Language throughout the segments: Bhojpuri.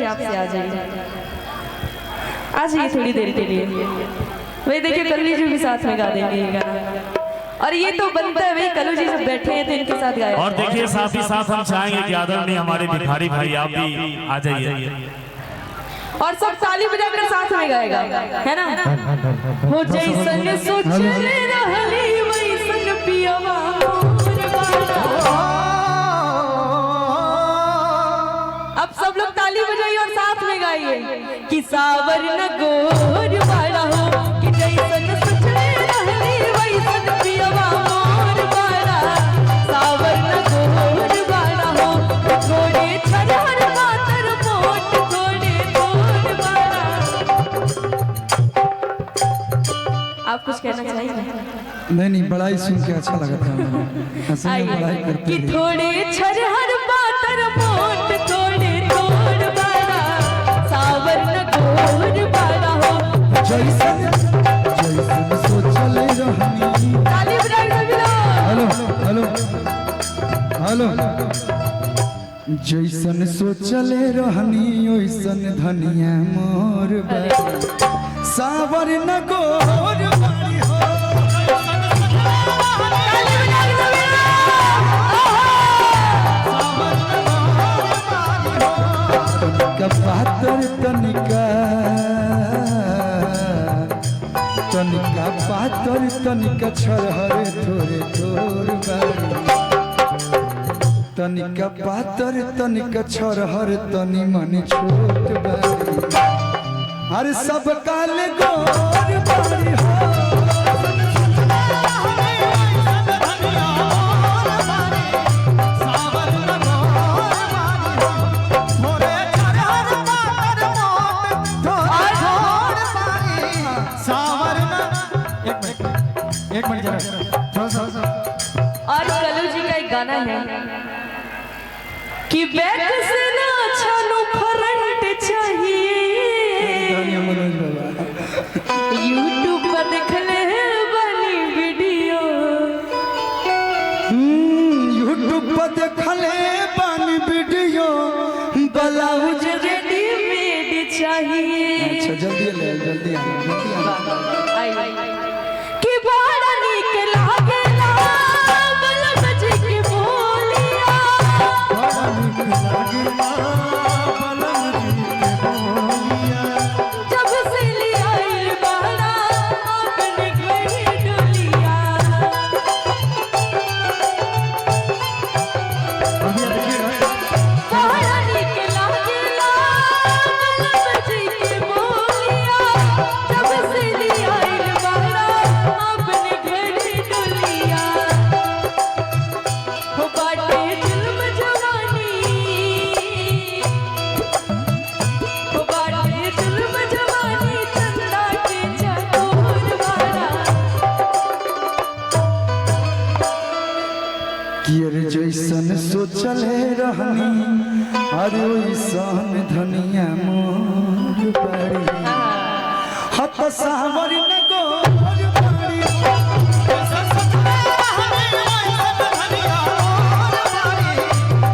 आपसे आ जाइए, आ जाइए थोड़ी देर के लिए। वही देखिए कल्लू जी भी साथ में गा देंगे ये गाना, और ये तो बनता है भाई, कल्लू जी जब बैठे हैं तो इनके साथ गाया। और देखिए साथ ही साथ हम चाहेंगे कि आदरणीय हमारे भिखारी भाई आप भी आ जाइए और सब ताली बजाकर साथ में गाएगा, है ना। हो जैसन सोचले रहली वैसन पियवा मोर बाड़ा। अब सब लोग ताली बजाइए और साथ में गाइए कि सावर न गोर बाड़ा हो, कि जैसन सोचले रहली वैसन पियवा मोर बाड़ा। सावर न गोर बाड़ा हो, थोड़े छरहर पातर मोट थोड़े गोर बाड़ा। आप कुछ कहना चाहिए? नहीं, बड़ाई सुन के अच्छा लगा था बड़ाई करते कि थोड़े छरहर पातर मोट थोड़े गोर बाड़ा। सावर न गोर बाड़ा हो, जैसन सोचले रहनी। ताली बजाइए सभी लोग। Hello hello hello. जैसन सोचले रहनी ओइसन धनिया मोर बाड़ी। सावर न गोर बाड़ी हो। तनिका पातर तनिका छरहरे थोड़े थोर बाड़ी। तनिका पातर तनिका छरहर तनी मन छोट बाड़ी। हर सब काल गोर बाड़ी हो। एक मिनट और कल्लू जी का एक गाना है कि बैक से ना छानो फ्रंट चाहिए। यूट्यूब पर देख ले बनी वीडियो। यूट्यूब पर देख ले बनी वीडियो। ब्लाउज रेडीमेड चाहिए। अच्छा जल्दी आ। कि बड़ा नीक लागेला बलम जी की बोलिया। बड़ा नीक लागेला बलम जी के बोलिया। जब से लियाइल बड़ा अपने घड़ी डोलिया। बड़ा नीक लागेला बलम जी की बोलिया। जब से लियाइल बड़ा अपने घड़ी डोलिया। हो बाटे जुल्म जवानी, हो बाटे जुल्म जवानी चंदा के चकोर वाला। कियर जैसन सोचले रहनी अरे ओइसन धनिया मोर बाड़ी। हत सावर न गोर बाड़ी।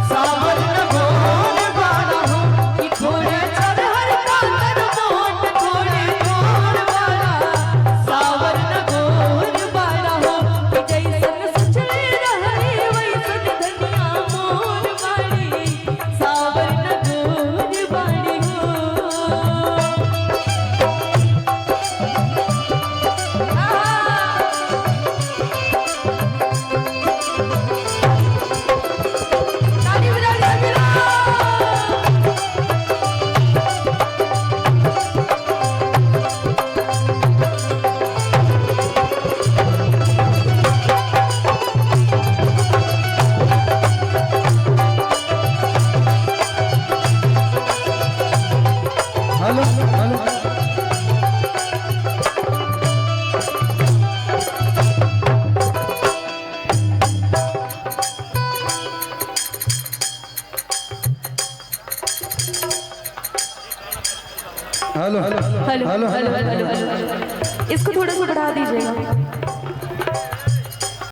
सावर न गोर बाड़ा हो, कि थोड़े छरहर पातर मोट थोड़े गोर बाड़ा। सावर न गोर बाड़ा हो, कि जैसन सोचले रहली वैसन धनिया मोर बाड़ी। सावर न गोर बाड़ी हो। ताली बजाइए सभी लोग। Hello hello. Hello hello hello hello hello hello. इसको थोड़ा सा बढ़ा दीजिएगा।